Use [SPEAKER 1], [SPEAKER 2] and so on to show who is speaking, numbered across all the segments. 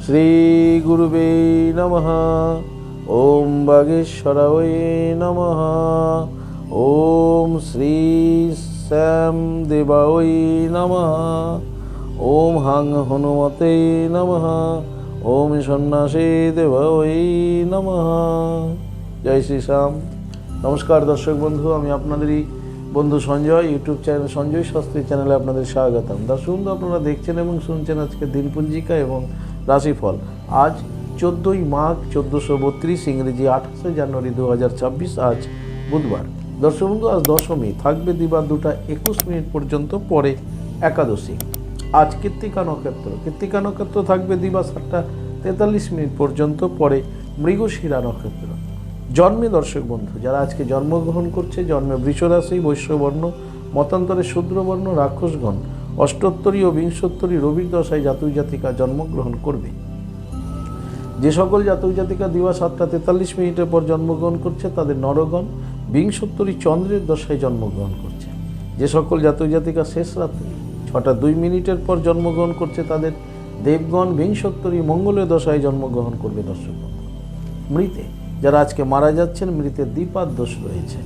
[SPEAKER 1] শ্রী গুরুবে নমঃ। ওম বাগেশ্বরায় নমঃ। ওম শ্রী শ্যাম দেবায় নমঃ। ওম হাং হনুমতে নমঃ। ওম সন্ন্যাসী দেবায় নমঃ। জয় শ্রী শ্যাম। নমস্কার দর্শক বন্ধু, আমি আপনাদেরই বন্ধু সঞ্জয়, ইউটিউব চ্যানেল সঞ্জয় শাস্ত্রী চ্যানেলে আপনাদের স্বাগতম। দর্শক বন্ধু, আপনারা দেখছেন এবং শুনছেন আজকে দিনপঞ্জিকা এবং রাশিফল। আজ 14ই মাঘ 1432, ইংরেজি 28শে জানুয়ারি 2026, আজ বুধবার। দর্শক বন্ধু, আজ দশমী, থাকবে দিবা 2টা 21 মিনিট পর্যন্ত, পরে একাদশী। আজ কৃত্তিকা নক্ষত্র, কৃত্তিকা নক্ষত্র থাকবে দিবা 7টা 43 মিনিট পর্যন্ত, পরে মৃগশিরা নক্ষত্র। জন্মে দর্শক বন্ধু যারা আজকে জন্মগ্রহণ করছে, জন্মে বৃষরাশি, বৈশ্যবর্ণ, মতান্তরে শূদ্রবর্ণ, রাক্ষসগণ, অষ্টোত্তরী ও বিংশোত্তরী রবির দশায় জাতক জাতিকা জন্মগ্রহণ করবে। যে সকল জাতক জাতিকা দিবা 7টা 43 মিনিটের পর জন্মগ্রহণ করছে তাদের নরগণ বিংশোত্তরী চন্দ্রের দশায় জন্মগ্রহণ করছে। যে সকল জাতক জাতিকা শেষ রাত্রি 6টা 2 মিনিটের পর জন্মগ্রহণ করছে তাদের দেবগণ বিংশোত্তরী মঙ্গলের দশায় জন্মগ্রহণ করবে। দর্শক বন্ধু, মৃতে যারা আজকে মারা যাচ্ছেন, মৃতের দ্বিপাদ দোষ রয়েছে।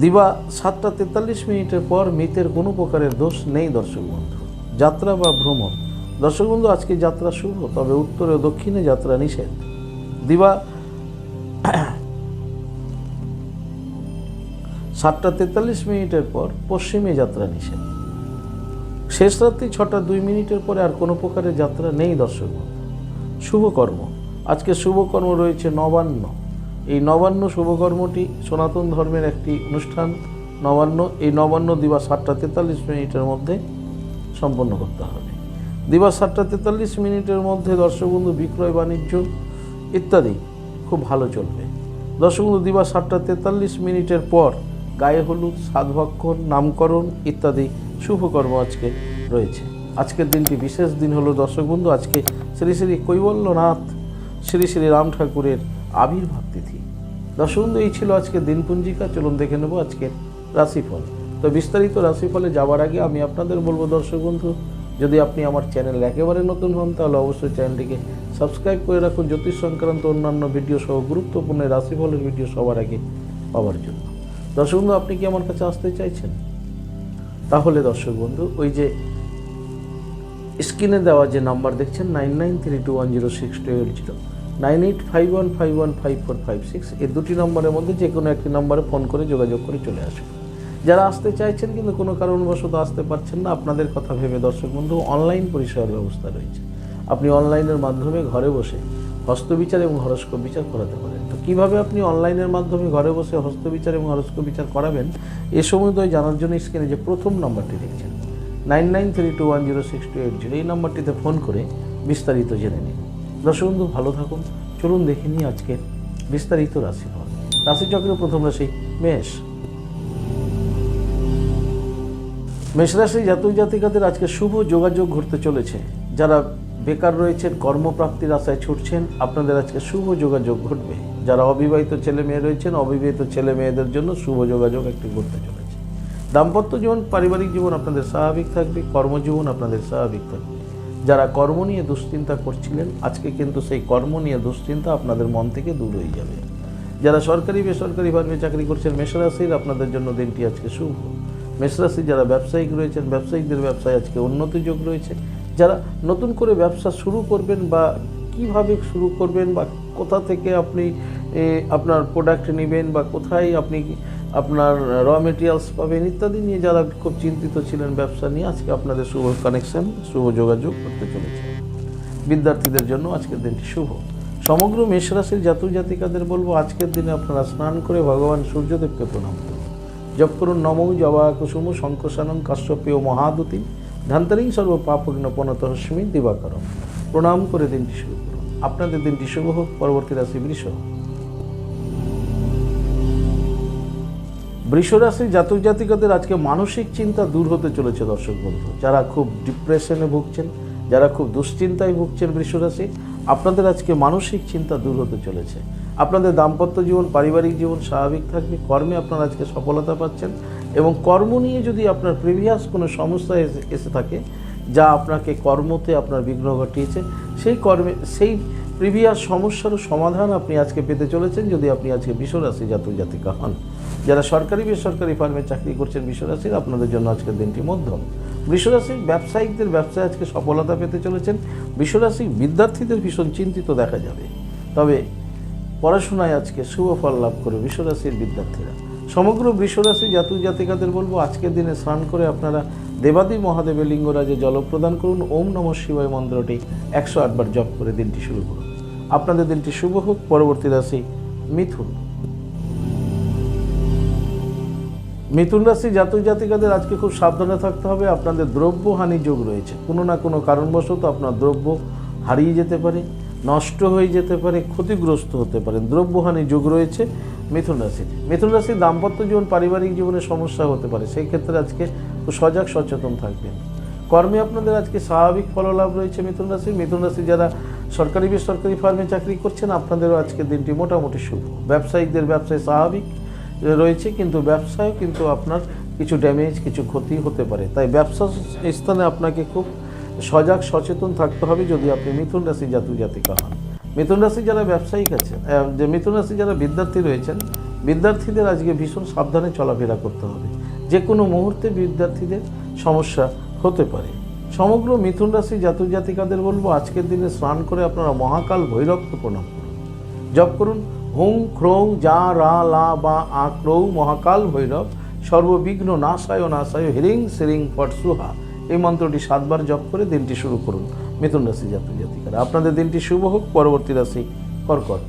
[SPEAKER 1] দিবা 7টা 43 মিনিটের পর মৃতের কোনো প্রকারের দোষ নেই। দর্শক বন্ধু, যাত্রা বা ভ্রমণ, দর্শক বন্ধু আজকে যাত্রা শুভ, তবে উত্তরে ও দক্ষিণে যাত্রা নিষেধ। দিবা 7টা 43 মিনিটের পর পশ্চিমে যাত্রা নিষেধ। শেষ রাত্রি 6টা 2 মিনিটের পরে আর কোনো প্রকারের যাত্রা নেই। দর্শক বন্ধু, শুভকর্ম, আজকে শুভকর্ম রয়েছে নবান্ন। এই নবান্ন শুভকর্মটি সনাতন ধর্মের একটি অনুষ্ঠান। নবান্ন, এই নবান্ন দিবা 7টা 43 মিনিটের মধ্যে সম্পন্ন করতে হবে। দিবা 7টা 43 মিনিটের মধ্যে দর্শক বন্ধু বিক্রয় বাণিজ্য ইত্যাদি খুব ভালো চলবে। দর্শক বন্ধু, দিবা 7টা 43 মিনিটের পর গায়ে হলুদ, সাধভক্ষণ, নামকরণ ইত্যাদি শুভকর্ম আজকে রয়েছে। আজকের দিনটি বিশেষ দিন হলো দর্শক বন্ধু, আজকে শ্রী শ্রী কৈবল্যনাথ শ্রী শ্রী রাম ঠাকুরের আবির্ভাব তিথি। দর্শক বন্ধু, এই ছিল আজকে দিনপঞ্জিকা। চলুন দেখে নেব আজকের রাশিফল। তো বিস্তারিত রাশিফলে যাওয়ার আগে আমি আপনাদের বলবো দর্শক বন্ধু, যদি আপনি আমার চ্যানেল একেবারে নতুন হন তাহলে অবশ্যই চ্যানেলটিকে সাবস্ক্রাইব করে রাখুন জ্যোতিষ সংক্রান্ত অন্যান্য ভিডিও সহ গুরুত্বপূর্ণ রাশিফলের ভিডিও সবার আগে পাওয়ার জন্য। দর্শক বন্ধু, আপনি কি আমার কাছে আসতে চাইছেন? তাহলে দর্শক বন্ধু, ওই যে স্ক্রিনে দেওয়া যে নাম্বার দেখছেন 9932106280, 9851515456, এই দুটি নম্বরের মধ্যে যে কোনো একটি নম্বরে ফোন করে যোগাযোগ করে চলে আসুন। যারা আসতে চাইছেন কিন্তু কোনো কারণবশত আসতে পারছেন না, আপনাদের কথা ভেবে দর্শক বন্ধু অনলাইন পরিষেবার ব্যবস্থা রয়েছে। আপনি অনলাইনের মাধ্যমে ঘরে বসে হস্তবিচার এবং হরস্কোপ বিচার করাতে পারেন। তো কীভাবে আপনি অনলাইনের মাধ্যমে ঘরে বসে হস্তবিচার এবং হরস্কোপ বিচার করাবেন, এ সময় জানার জন্য স্ক্রিনে যে প্রথম নাম্বারটি দেখছেন 9932106280, এই নাম্বারটিতে ফোন করে বিস্তারিত জেনে নিন। দর্শক বন্ধু, ভালো থাকুন। চলুন দেখে নিই আজকের বিস্তারিত রাশিফল। রাশিচক্রের প্রথম রাশি মেষ। মেষ রাশির জাতক জাতিকাদের আজকে শুভ যোগাযোগ ঘটতে চলেছে। যারা বেকার রয়েছেন, কর্মপ্রাপ্তির আশায় ছুটছেন, আপনাদের আজকে শুভ যোগাযোগ ঘটবে। যারা অবিবাহিত ছেলে মেয়ে রয়েছেন, অবিবাহিত ছেলে মেয়েদের জন্য শুভ যোগাযোগ একটি ঘটতে চলেছে। দাম্পত্য জীবন, পারিবারিক জীবন আপনাদের স্বাভাবিক থাকবে, কর্মজীবন আপনাদের স্বাভাবিক থাকবে। যারা কর্ম নিয়ে দুশ্চিন্তা করছিলেন, আজকে কিন্তু সেই কর্ম নিয়ে দুশ্চিন্তা আপনাদের মন থেকে দূর হয়ে যাবে। যারা সরকারি বেসরকারিভাবে চাকরি করছেন মেষরাশির, আপনাদের জন্য দিনটি আজকে শুভ। মেষরাশি যারা ব্যবসায়িক রয়েছেন, ব্যবসায়িকদের ব্যবসায় আজকে উন্নতি যোগ রয়েছে। যারা নতুন করে ব্যবসা শুরু করবেন বা কিভাবে শুরু করবেন বা কোথা থেকে আপনি আপনার প্রোডাক্ট নেবেন বা কোথায় আপনি আপনার র মেটেরিয়ালস পাবেন ইত্যাদি নিয়ে যারা খুব চিন্তিত ছিলেন ব্যবসা নিয়ে, আজকে আপনাদের শুভ কানেকশন, শুভ যোগাযোগ করতে চলেছে। বিদ্যার্থীদের জন্য আজকের দিনটি শুভ। সমগ্র মেষরাশির জাতক জাতিকাদের বলবো, আজকের দিনে আপনারা স্নান করে ভগবান সূর্যদেবকে প্রণাম করুন। জপ করুন নমো জবা কুসুম শঙ্কসানং কাশ্যপেয় মহাদুতি ধান্তরিং সর্ব পাপগ্ন পনতহস্মি দিবাকরম। প্রণাম করে দিনটি শুরু করুন। আপনাদের দিনটি শুভ হোক। পরবর্তী রাশি বৃষ। বৃষ রাশির জাতক জাতিকাদের আজকে মানসিক চিন্তা দূর হতে চলেছে। দর্শক বন্ধু, যারা খুব ডিপ্রেশনে ভুগছেন, যারা খুব দুশ্চিন্তায় ভুগছেন বৃষ রাশি, আপনাদের আজকে মানসিক চিন্তা দূর হতে চলেছে। আপনাদের দাম্পত্য জীবন, পারিবারিক জীবন স্বাভাবিক থাকবে। কর্মে আপনারা আজকে সফলতা পাচ্ছেন এবং কর্ম নিয়ে যদি আপনার প্রিভিয়াস কোনো সমস্যা এসে থাকে, যা আপনাকে কর্মতে আপনার বিঘ্ন ঘটিয়েছে, সেই কর্মে সেই প্রিভিয়াস সমস্যারও সমাধান আপনি আজকে পেতে চলেছেন যদি আপনি আজকে বৃষরাশি জাতক জাতিকা হন। যারা সরকারি বেসরকারি ফার্মে চাকরি করছেন বৃষরাশির, আপনাদের জন্য আজকের দিনটি মধ্যম। বৃষরাশির ব্যবসায়িকদের ব্যবসায় আজকে সফলতা পেতে চলেছেন। বৃষরাশির বিদ্যার্থীদের ভীষণ চিন্তিত দেখা যাবে, তবে পড়াশোনায় আজকে শুভ ফল লাভ করে বৃষরাশির বিদ্যার্থীরা। সমগ্র বৃষরাশি জাতক জাতিকাদের বলবো আজকের দিনে স্নান করে আপনারা দেবাদি মহাদেবের লিঙ্গরাজে জল প্রদান করুন। ওম নমঃ শিবায় মন্ত্রটি 108 বার জপ করে দিনটি শুরু করুন। আপনাদের দিনটি শুভ হোক। পরবর্তী রাশি মিথুন। মিথুন রাশি জাতক জাতিকাদের আজকে খুব সাবধানে থাকতে হবে। আপনাদের দ্রব্যহানি যোগ রয়েছে। কোনো না কোনো কারণবশত আপনার দ্রব্য হারিয়ে যেতে পারে, নষ্ট হয়ে যেতে পারে, ক্ষতিগ্রস্ত হতে পারেন। দ্রব্যহানি যোগ রয়েছে মিথুন রাশির। মিথুন রাশির দাম্পত্য জীবন, পারিবারিক জীবনে সমস্যা হতে পারে, সেই ক্ষেত্রে আজকে সজাগ সচেতন থাকবেন। কর্মে আপনাদের আজকে স্বাভাবিক ফললাভ রয়েছে মিথুন রাশি। মিথুন রাশি যারা সরকারি বেসরকারি ফার্মে চাকরি করছেন, আপনাদেরও আজকের দিনটি মোটামুটি শুভ। ব্যবসায়িকদের ব্যবসায় স্বাভাবিক রয়েছে, কিন্তু ব্যবসায়ও কিন্তু আপনার কিছু ড্যামেজ, কিছু ক্ষতি হতে পারে। তাই ব্যবসা স্থানে আপনাকে খুব সজাগ সচেতন থাকতে হবে যদি আপনি মিথুন রাশি জাতক জাতিকা হন। মিথুন রাশি যারা ব্যবসায়িক আছেন, মিথুন রাশি যারা বিদ্যার্থী রয়েছেন, বিদ্যার্থীদের আজকে ভীষণ সাবধানে চলাফেরা করতে হবে। যে কোনো মুহূর্তে বিদ্যার্থীদের সমস্যা হতে পারে। সমগ্র মিথুন রাশি জাতক জাতিকাদের বলবো আজকের দিনে স্নান করে আপনারা মহাকাল ভৈরবকে প্রণাম করুন। জপ করুন হুং ক্রৌং যা রা লা বা আ ক্রৌ মহাকাল ভৈরব সর্ববিঘ্ন নাশায় নাশায় হিরিং সিরিং ফট সুহা। এই মন্ত্রটি 7 বার জপ করে দিনটি শুরু করুন মিথুন রাশি জাতক জাতিকারা। আপনাদের দিনটি শুভ হোক। পরবর্তী রাশি কর্কট।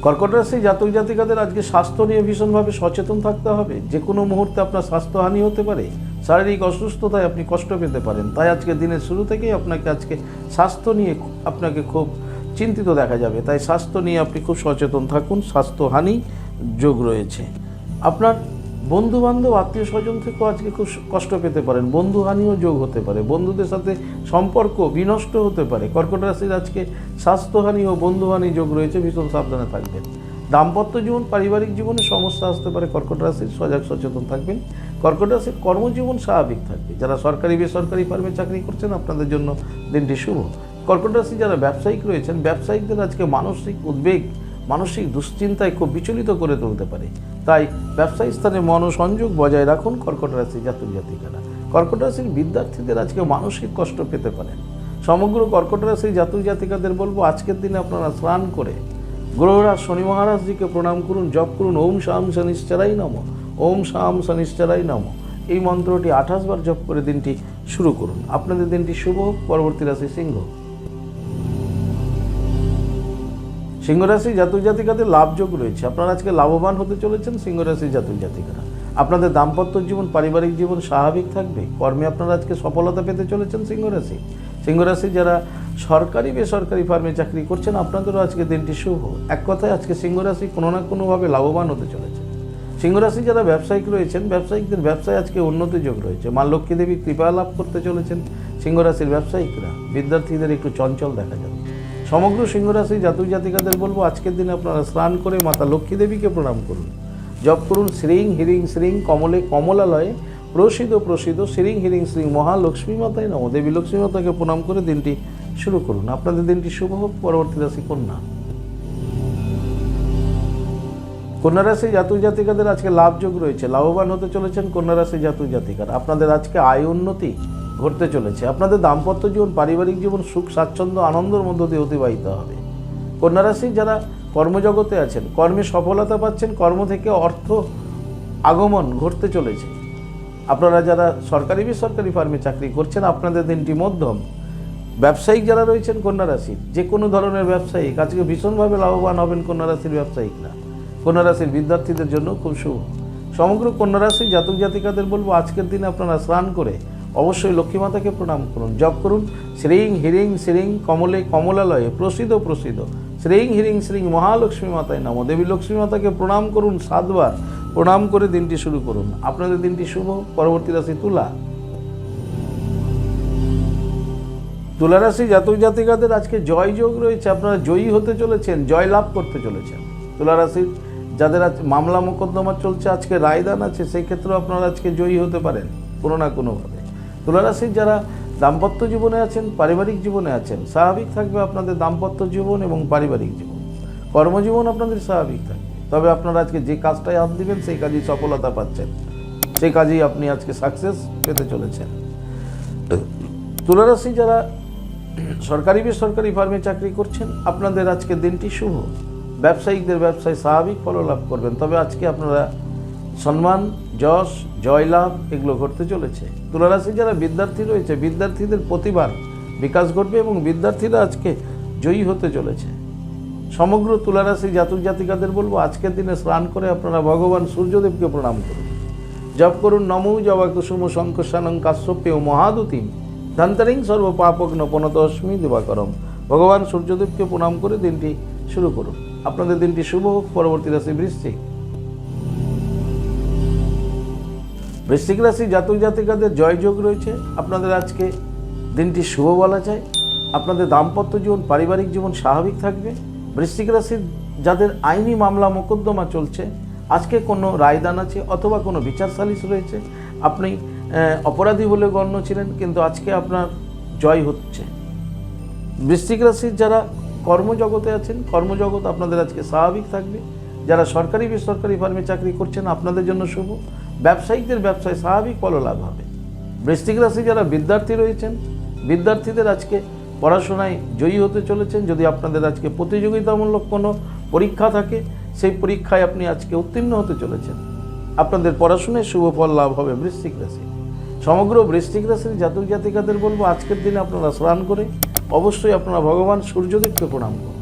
[SPEAKER 1] কর্কট রাশি জাতক জাতিকাদের আজকে স্বাস্থ্য নিয়ে ভীষণভাবে সচেতন থাকতে হবে। যে কোনো মুহূর্তে আপনার স্বাস্থ্যহানি হতে পারে, শারীরিক অসুস্থতায় আপনি কষ্ট পেতে পারেন। তাই আজকে দিনের শুরু থেকেই আপনাকে আজকে স্বাস্থ্য নিয়ে আপনাকে খুব চিন্তিত দেখা যাবে। তাই স্বাস্থ্য নিয়ে আপনি খুব সচেতন থাকুন। স্বাস্থ্যহানি যোগ রয়েছে। আপনার বন্ধুবান্ধব আত্মীয় স্বজন থেকেও আজকে খুব কষ্ট পেতে পারেন। বন্ধুহানিও যোগ হতে পারে। বন্ধুদের সাথে সম্পর্ক বিনষ্ট হতে পারে। কর্কট রাশির আজকে স্বাস্থ্যহানি ও বন্ধুহানি যোগ রয়েছে, ভীষণ সাবধানে থাকবেন। দাম্পত্য জীবন, পারিবারিক জীবনে সমস্যা আসতে পারে। কর্কট রাশির সজাগ সচেতন থাকবেন। কর্কট রাশির কর্মজীবন স্বাভাবিক থাকবে। যারা সরকারি বেসরকারি ফার্মে চাকরি করছেন, আপনাদের জন্য দিনটি শুভ। কর্কট রাশি যারা ব্যবসায়িক রয়েছেন, ব্যবসায়িকদের আজকে মানসিক উদ্বেগ, মানসিক দুশ্চিন্তায় খুব বিচলিত করে তুলতে পারে। তাই ব্যবসায়ী স্থানে মনোসংযোগ বজায় রাখুন কর্কট রাশি জাতক জাতিকারা। কর্কট রাশির বিদ্যার্থীদের আজকে মানসিক কষ্ট পেতে পারেন। সমগ্র কর্কট রাশি জাতক জাতিকাদের বলবো আজকের দিনে আপনারা স্নান করে গ্রহরাজ শনি মহারাজজিকে প্রণাম করুন। জপ করুন ওম শাম শনিশ্চরাই নমঃ, ওম শাম শনিশ্চরাই নমঃ। এই মন্ত্রটি 28 বার জপ করে দিনটি শুরু করুন। আপনাদের দিনটি শুভ হোক। পরবর্তী রাশি সিংহ। সিংহ রাশি জাতক জাতিকাদের লাভযোগ রয়েছে। আপনারা আজকে লাভবান হতে চলেছেন সিংহ রাশি জাতক জাতিকারা। আপনাদের দাম্পত্য জীবন, পারিবারিক জীবন স্বাভাবিক থাকবে। কর্মে আপনারা আজকে সফলতা পেতে চলেছেন সিংহ রাশি। সিংহ রাশি যারা সরকারি বেসরকারি ফার্মে চাকরি করছেন, আপনাদেরও আজকে দিনটি শুভ। এক কথায় আজকে সিংহ রাশি কোনো না কোনোভাবে লাভবান হতে চলেছে। সিংহ রাশি যারা ব্যবসায়িক রয়েছেন, ব্যবসায়িকদের ব্যবসায় আজকে উন্নতি যোগ রয়েছে। মা লক্ষ্মী দেবী কৃপা লাভ করতে চলেছেন সিংহ রাশির ব্যবসায়িকরা। বিদ্যার্থীদের একটু চঞ্চল দেখা যাবে। সমগ্র সিংহ রাশি জাতক জাতিকাদের বলবো আজকের দিনে আপনারা স্নান করে মাতা লক্ষ্মী দেবীকে প্রণাম করুন। জপ করুন শ্রীং হিরিং শ্রীং কমলে কমলালয়ে প্রসিদ্ধ প্রসিদ্ধ শ্রীং হিরিং শ্রীং মহালক্ষ্মী মাতায় নমঃ। দেবী লক্ষ্মী মাতাকে প্রণাম করে দিনটি শুরু করুন। আপনাদের দিনটি শুভ হোক। পরবর্তী রাশি কন্যা। কন্যা রাশি জাতক জাতিকাদের আজকে লাভযোগ রয়েছে। লাভবান হতে চলেছেন কন্যা রাশি জাতক জাতিকারা। আপনাদের আজকে আয় উন্নতি ঘটতে চলেছে। আপনাদের দাম্পত্য জীবন, পারিবারিক জীবন সুখ স্বাচ্ছন্দ্য আনন্দের মধ্য দিয়ে অতিবাহিত হবে। কন্যা রাশি যারা কর্মজগতে আছেন, কর্মে সফলতা পাচ্ছেন। কর্ম থেকে অর্থ আগমন ঘটতে চলেছে। আপনারা যারা সরকারি বেসরকারি ফার্মে চাকরি করছেন, আপনাদের দিনটি মধ্যম। ব্যবসায়িক যারা রয়েছেন কন্যা রাশির, যে কোনো ধরনের ব্যবসায়িক আজকে ভীষণভাবে লাভবান হবেন কন্যা রাশির ব্যবসায়িকরা। কন্যা রাশির বিদ্যার্থীদের জন্য খুব শুভ। সমগ্র কন্যা রাশি জাতক জাতিকাদের বলবো আজকের দিনে আপনারা স্নান করে অবশ্যই লক্ষ্মী মাতাকে প্রণাম করুন। জপ করুন শ্রীং হিরিং শ্রীং কমলে কমলালয়ে প্রসিদ্ধ প্রসিদ্ধ শ্রীং হিরিং শ্রীং মহালক্ষ্মী মাতায় নমঃ। দেবী লক্ষ্মী মাতাকে প্রণাম করুন 7 বার। প্রণাম করে দিনটি শুরু করুন। আপনাদের দিনটি শুভ। পরবর্তী রাশি তুলা। তুলা রাশি জাতক জাতিকাদের আজকে জয় যোগ রয়েছে। আপনারা জয়ী হতে চলেছেন, জয় লাভ করতে চলেছেন। তুলা রাশির যাদের আজ মামলা মোকদ্দমা চলছে, আজকে রায়দান আছে, সেই ক্ষেত্রেও আপনারা আজকে জয়ী হতে পারেন কোনো না কোনোভাবে। তুলা রাশির যারা দাম্পত্য জীবনে আছেন, পারিবারিক জীবনে আছেন, স্বাভাবিক থাকবে আপনাদের দাম্পত্য জীবন এবং পারিবারিক জীবন। কর্মজীবন আপনাদের স্বাভাবিক থাকবে, তবে আপনারা আজকে যে কাজটায় হাত দিবেন সেই কাজেই সফলতা পাচ্ছেন, সেই কাজেই আপনি আজকে সাকসেস পেতে চলেছেন। তুলারাশি যারা সরকারি বেসরকারি ফার্মে চাকরি করছেন, আপনাদের আজকে দিনটি শুভ। ব্যবসায়িকদের ব্যবসায় স্বাভাবিক ফল লাভ করবেন, তবে আজকে আপনারা সম্মান, যশ, জয়লাভ এগুলো ঘটতে চলেছে। তুলারাশি যারা বিদ্যার্থী রয়েছে, বিদ্যার্থীদের প্রতিভার বিকাশ ঘটবে এবং বিদ্যার্থীরা আজকে জয়ী হতে চলেছে। সমগ্র তুলারাশি জাতক জাতিকাদের বলবো, আজকের দিনে স্নান করে আপনারা ভগবান সূর্যদেবকে প্রণাম করুন, জপ করুন নমো জবা কুসুম শঙ্কসানং কাশ্যপেয় মহাদুতিম ধন্তরিং সর্ব পাপগ্ন পনতস্মি দিবাকরম। ভগবান সূর্যদেবকে প্রণাম করে দিনটি শুরু করুন। আপনাদের দিনটি শুভ হোক। পরবর্তী রাশি বৃশ্চিক। বৃশ্চিক রাশি জাতক জাতিকাদের জয়যোগ রয়েছে, আপনাদের আজকে দিনটি শুভ বলা যায়। আপনাদের দাম্পত্য জীবন, পারিবারিক জীবন স্বাভাবিক থাকবে। বৃশ্চিক রাশির যাদের আইনি মামলা মোকদ্দমা চলছে, আজকে কোনো রায়দান আছে অথবা কোনো বিচার সালিশ রয়েছে, আপনি অপরাধী বলে গণ্য ছিলেন, কিন্তু আজকে আপনার জয় হচ্ছে। বৃশ্চিক রাশির যারা কর্মজগতে আছেন, কর্মজগৎ আপনাদের আজকে স্বাভাবিক থাকবে। যারা সরকারি বেসরকারি ফার্মে চাকরি করছেন, আপনাদের জন্য শুভ। ব্যবসায়িকদের ব্যবসায় স্বাভাবিক ফললাভ হবে। বৃশ্চিক রাশি যারা বিদ্যার্থী রয়েছেন, বিদ্যার্থীদের আজকে পড়াশোনায় জয়ী হতে চলেছেন। যদি আপনাদের আজকে প্রতিযোগিতামূলক কোনো পরীক্ষা থাকে, সেই পরীক্ষায় আপনি আজকে উত্তীর্ণ হতে চলেছেন। আপনাদের পড়াশোনায় শুভ ফল লাভ হবে বৃশ্চিক রাশি। সমগ্র বৃশ্চিক রাশির জাতক জাতিকাদের বলবো, আজকের দিনে আপনারা স্নান করে অবশ্যই আপনারা ভগবান সূর্যদেবকে প্রণাম করুন,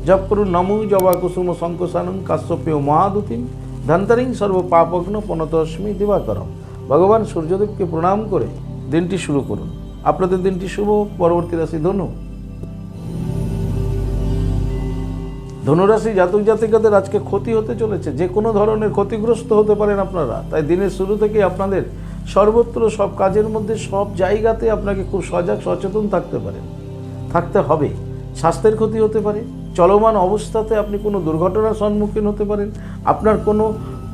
[SPEAKER 1] জপ করুন নমো জবা কুসুম শঙ্কসানং কাশ্যপেয় মহাদুতিম ধন্তরিং সর্ব পাপগ্ন পনতস্মি দিবাকরম। ভগবান সূর্যদেবকে প্রণাম করে দিনটি শুরু করুন। আপনাদের দিনটি শুভ। পরবর্তী রাশি ধনু। ধনুরাশি জাতক জাতিকাদের আজকে ক্ষতি হতে চলেছে, যে কোনো ধরনের ক্ষতিগ্রস্ত হতে পারেন আপনারা। তাই দিনের শুরু থেকে আপনাদের সর্বত্র সব কাজের মধ্যে সব জায়গাতে আপনাকে খুব সজাগ সচেতন থাকতে হবে। স্বাস্থ্যের ক্ষতি হতে পারে, চলমান অবস্থাতে আপনি কোনো দুর্ঘটনার সম্মুখীন হতে পারেন, আপনার কোনো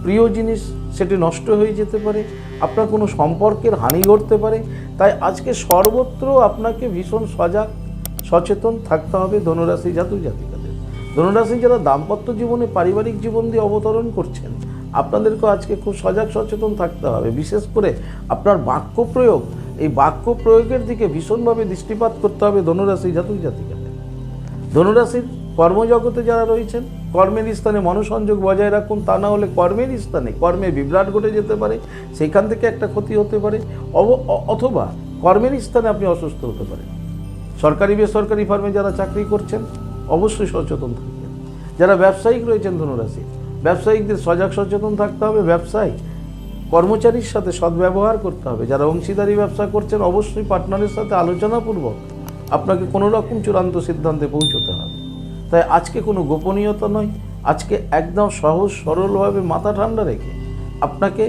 [SPEAKER 1] প্রিয় জিনিস সেটি নষ্ট হয়ে যেতে পারে, আপনার কোনো সম্পর্কের হানি ঘটতে পারে। তাই আজকে সর্বত্র আপনাকে ভীষণ সজাগ সচেতন থাকতে হবে ধনুরাশি জাতক জাতিকাদের। ধনুরাশি যারা দাম্পত্য জীবনে, পারিবারিক জীবন দিয়ে অবতরণ করছেন, আপনাদেরকেও আজকে খুব সজাগ সচেতন থাকতে হবে। বিশেষ করে আপনার বাক্য প্রয়োগ, এই বাক্য প্রয়োগের দিকে ভীষণভাবে দৃষ্টিপাত করতে হবে ধনুরাশি জাতক জাতিকাদের। ধনুরাশির কর্মজগতে যারা রয়েছেন, কর্মের স্থানে মনোসংযোগ বজায় রাখুন, তা না হলে কর্মের স্থানে কর্মে বিভ্রাট ঘটে যেতে পারে, সেখান থেকে একটা ক্ষতি হতে পারে, অথবা কর্মের স্থানে আপনি অসুস্থ হতে পারেন। সরকারি বেসরকারি ফার্মে যারা চাকরি করছেন, অবশ্যই সচেতন থাকবেন। যারা ব্যবসায়িক রয়েছেন ধনুরাশি, ব্যবসায়িকদের সজাগ সচেতন থাকতে হবে। ব্যবসায় কর্মচারীর সাথে সদ্ব্যবহার করতে হবে। যারা অংশীদারি ব্যবসা করছেন, অবশ্যই পার্টনারের সাথে আলোচনাপূর্বক আপনাকে কোনো রকম চূড়ান্ত সিদ্ধান্তে পৌঁছতে হবে। তাই আজকে কোনো গোপনীয়তা নয়, আজকে একদম সহজ সরলভাবে মাথা ঠান্ডা রেখে আপনাকে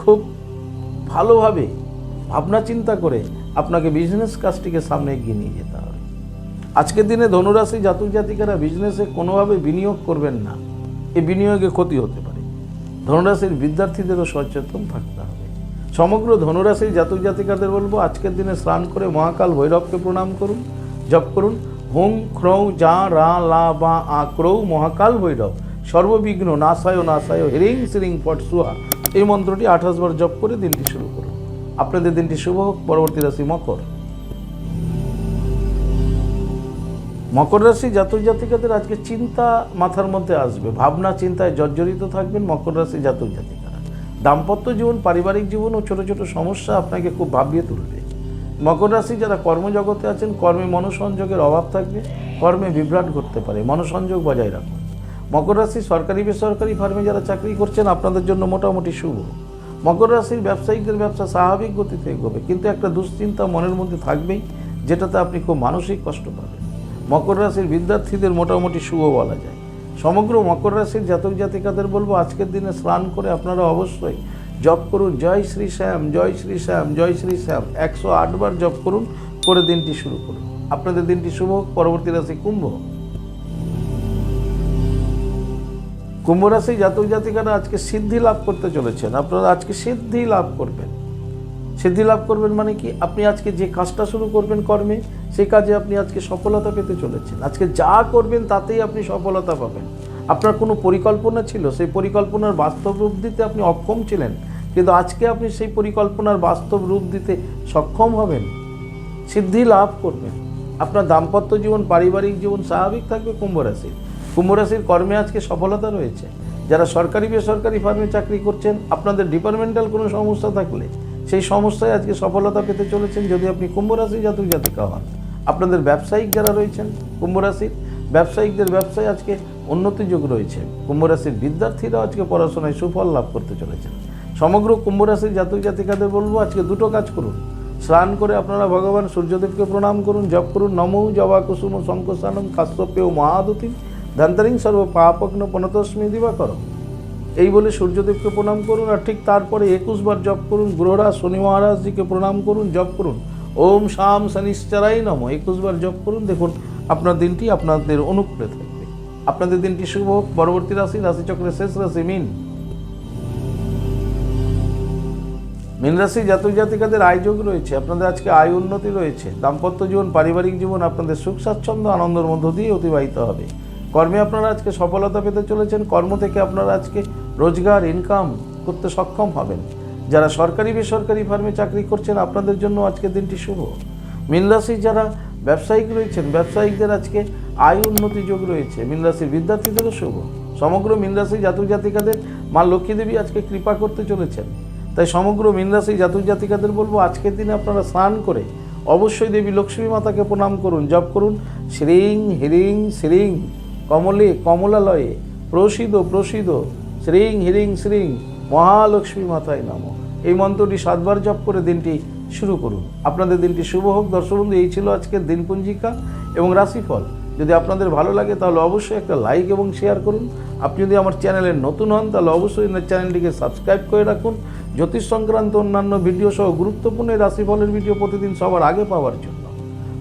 [SPEAKER 1] খুব ভালোভাবে ভাবনা চিন্তা করে আপনাকে বিজনেস কাজটিকে সামনে এগিয়ে নিয়ে যেতে হবে। আজকের দিনে ধনুরাশি জাতক জাতিকারা বিজনেসে কোনোভাবে বিনিয়োগ করবেন না, এই বিনিয়োগে ক্ষতি হতে পারে। ধনুরাশির বিদ্যার্থীদেরও সচেতন থাকতে হবে। সমগ্র ধনুরাশির জাতক জাতিকাদের বলবো, আজকের দিনে স্নান করে মহাকাল ভৈরবকে প্রণাম করুন, জপ করুন হুং খ্রৌ যা রা লা বা আ ক্রৌ মহাকাল ভৈরব সর্ববিঘ্ন নাশায় নাশায় হিরিং শ্রিং ফট সুহা। এই মন্ত্রটি 28 বার জপ করে দিনটি শুরু করুন। আপনাদের দিনটি শুভ হোক। পরবর্তী রাশি মকর। মকর রাশি জাতক জাতিকাদের আজকে চিন্তা মাথার মধ্যে আসবে, ভাবনা চিন্তায় জর্জরিত থাকবেন মকর রাশি জাতক জাতিকারা। দাম্পত্য জীবন, পারিবারিক জীবন ও ছোট ছোট সমস্যা আপনাকে খুব ভাবিয়ে তুলবে। মকর রাশি যারা কর্মজগতে আছেন, কর্মে মনোসংযোগের অভাব থাকবে, কর্মে বিভ্রাট ঘটতে পারে, মনোসংযোগ বজায় রাখুন। মকর রাশি সরকারি বেসরকারি ফার্মে যারা চাকরি করছেন, আপনাদের জন্য মোটামুটি শুভ। মকর রাশির ব্যবসায়িকদের ব্যবসা স্বাভাবিক গতিতে এগোবে, কিন্তু একটা দুশ্চিন্তা মনের মধ্যে থাকবেই, যেটাতে আপনি খুব মানসিক কষ্ট পাবেন। মকর রাশির বিদ্যার্থীদের মোটামুটি শুভ বলা যায়। সমগ্র মকর রাশির জাতক জাতিকাদের বলবো, আজকের দিনে স্নান করে আপনারা অবশ্যই জপ করুন জয় শ্রী শ্যাম, জয় শ্রী শ্যাম, জয় শ্রী শ্যাম 108 বার জপ করুন, করে দিনটি শুরু করুন। আপনাদের দিনটি শুভ। পরবর্তী রাশি কুম্ভ। কুম্ভ রাশি জাতক জাতিকারা আজকে সিদ্ধি লাভ করতে চলেছেন, আপনারা আজকে সিদ্ধি লাভ করবেন। সিদ্ধি লাভ করবেন মানে কি, আপনি আজকে যে কাজটা শুরু করবেন কর্মে, সেই কাজে আপনি আজকে সফলতা পেতে চলেছেন। আজকে যা করবেন তাতেই আপনি সফলতা পাবেন। আপনার কোনো পরিকল্পনা ছিল, সেই পরিকল্পনার বাস্তব রূপ দিতে আপনি অক্ষম ছিলেন, কিন্তু আজকে আপনি সেই পরিকল্পনার বাস্তব রূপ দিতে সক্ষম হবেন, সিদ্ধি লাভ করবেন। আপনার দাম্পত্য জীবন, পারিবারিক জীবন স্বাভাবিক থাকবে। কুম্ভ রাশির, কুম্ভ রাশির কর্মে আজকে সফলতা রয়েছে। যারা সরকারি বেসরকারি ফার্মে চাকরি করছেন, আপনাদের ডিপার্টমেন্টাল কোনো সমস্যা থাকলে সেই সমস্যায় আজকে সফলতা পেতে চলেছেন, যদি আপনি কুম্ভ রাশি জাতক জাতিকা হন। আপনাদের ব্যবসায়িক যারা রয়েছেন কুম্ভ রাশির, ব্যবসায়িকদের ব্যবসায় আজকে উন্নতি যোগ রয়েছে। কুম্ভ রাশির বিদ্যার্থীরা আজকে পড়াশোনায় সুফল লাভ করতে চলেছেন। সমগ্র কুম্ভ রাশির জাতক জাতিকাদের বলবো, আজকে দুটো কাজ করুন। স্নান করে আপনারা ভগবান সূর্যদেবকে প্রণাম করুন, জপ করুন নমো জবা কুসুম শঙ্কস্নানম কাশ্যপেয় মহাদুতিম ধান্তরিং সর্ব পাপগ্ন পনতস্মি দিবাকর। এই বলে সূর্যদেবকে প্রণাম করুন, আর ঠিক তারপরে 21 বার জপ করুন। গ্রহরাজ শনি মহারাজজিকে প্রণাম করুন, জপ করুন ওম শাম শনিশ্চরাই নমঃ। 21 বার জপ করুন, দেখুন আপনার দিনটি আপনাদের অনুকূলে থাকবে। আপনাদের দিনটি শুভ হোক। পরবর্তী রাশি, রাশিচক্রের শেষ রাশি মীন। মীন রাশি জাতক জাতিকাদের আয়যোগ রয়েছে। আপনাদের আজকে আয় উন্নতি রয়েছে। দাম্পত্য জীবন, পারিবারিক জীবন আপনাদের সুখ স্বাচ্ছন্দ্য আনন্দের মধ্য দিয়ে অতিবাহিত হবে। কর্মে আপনারা আজকে সফলতা পেতে চলেছেন। কর্ম থেকে আপনারা আজকে রোজগার ইনকাম করতে সক্ষম হবেন। যারা সরকারি বেসরকারি ফার্মে চাকরি করছেন, আপনাদের জন্য আজকের দিনটি শুভ। মীন রাশি যারা ব্যবসায়িক রয়েছেন, ব্যবসায়িকদের আজকে আয় উন্নতি যোগ রয়েছে। মীন রাশির বিদ্যার্থীদেরও শুভ। সমগ্র মীন রাশি জাতক জাতিকাদের মা লক্ষ্মী দেবী আজকে কৃপা করতে চলেছেন। তাই সমগ্র মীন রাশি জাতক জাতিকাদের বলবো, আজকের দিনে আপনারা স্নান করে অবশ্যই দেবী লক্ষ্মী মাতাকে প্রণাম করুন, জপ করুন শ্রীং হ্রিং শ্রীং কমলে কমলালয়ে প্রসিদ প্রসিদ শ্রীং হ্রিং শ্রীং মহালক্ষ্মী মাতায় নমঃ। এই মন্ত্রটি 7 বার জপ করে দিনটি শুরু করুন। আপনাদের দিনটি শুভ হোক। দর্শক বন্ধু, এই ছিল আজকের দিনপঞ্জিকা এবং রাশিফল। যদি আপনাদের ভালো লাগে তাহলে অবশ্যই একটা লাইক এবং শেয়ার করুন। আপনি যদি আমার চ্যানেলে নতুন হন তাহলে অবশ্যই চ্যানেলটিকে সাবস্ক্রাইব করে রাখুন, জ্যোতিষ সংক্রান্ত অন্যান্য ভিডিও সহ গুরুত্বপূর্ণ রাশিফলের ভিডিও প্রতিদিন সবার আগে পাওয়ার জন্য।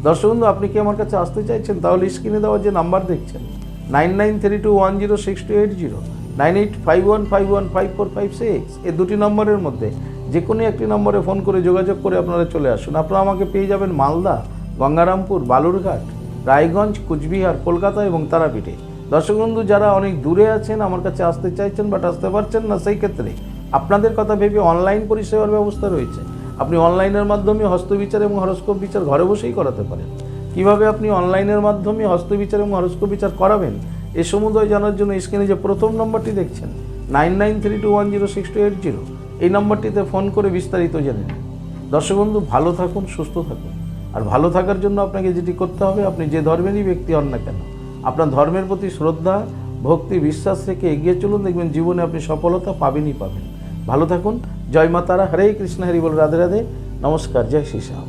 [SPEAKER 1] দর্শক বন্ধু, আপনি কি আমার কাছে আসতে চাইছেন? তাহলে স্ক্রিনে দেওয়া যে নাম্বার দেখছেন 9932106280, 9851515456, এই দুটি নম্বরের মধ্যে যে কোনো একটি নম্বরে ফোন করে যোগাযোগ করে আপনারা চলে আসুন। আপনারা আমাকে পেয়ে যাবেন মালদা, গঙ্গারামপুর, বালুরঘাট, রায়গঞ্জ, কুচবিহার, কলকাতা এবং তারাপীঠে। দর্শক বন্ধু, যারা অনেক দূরে আছেন, আমার কাছে আসতে চাইছেন বাট আসতে পারছেন না, সেই ক্ষেত্রে আপনাদের কথা ভেবে অনলাইন পরিষেবার ব্যবস্থা রয়েছে। আপনি অনলাইনের মাধ্যমে হস্তবিচার এবং হরস্কোপ বিচার ঘরে বসেই করাতে পারেন। কিভাবে আপনি অনলাইনের মাধ্যমে হস্তবিচার এবং হরস্কোপ বিচার করাবেন, এ সমুদয় জানার জন্য স্ক্রিনে যে প্রথম নম্বরটি দেখছেন 9932106280, এই নম্বরটিতে ফোন করে বিস্তারিত জেনে নিন। দর্শক বন্ধু, ভালো থাকুন, সুস্থ থাকুন। আর ভালো থাকার জন্য আপনাকে যেটি করতে হবে, আপনি যে ধর্মেরই ব্যক্তি হন না কেন, আপনার ধর্মের প্রতি শ্রদ্ধা, ভক্তি, বিশ্বাস রেখে এগিয়ে চলুন। দেখবেন জীবনে আপনি সফলতা পাবেনই পাবেন। ভালো থাকুন। জয় মা তারা। হরে কৃষ্ণ, হরি বল, রাধে রাধে, নমস্কার, জয় শ্রী শ্যাম।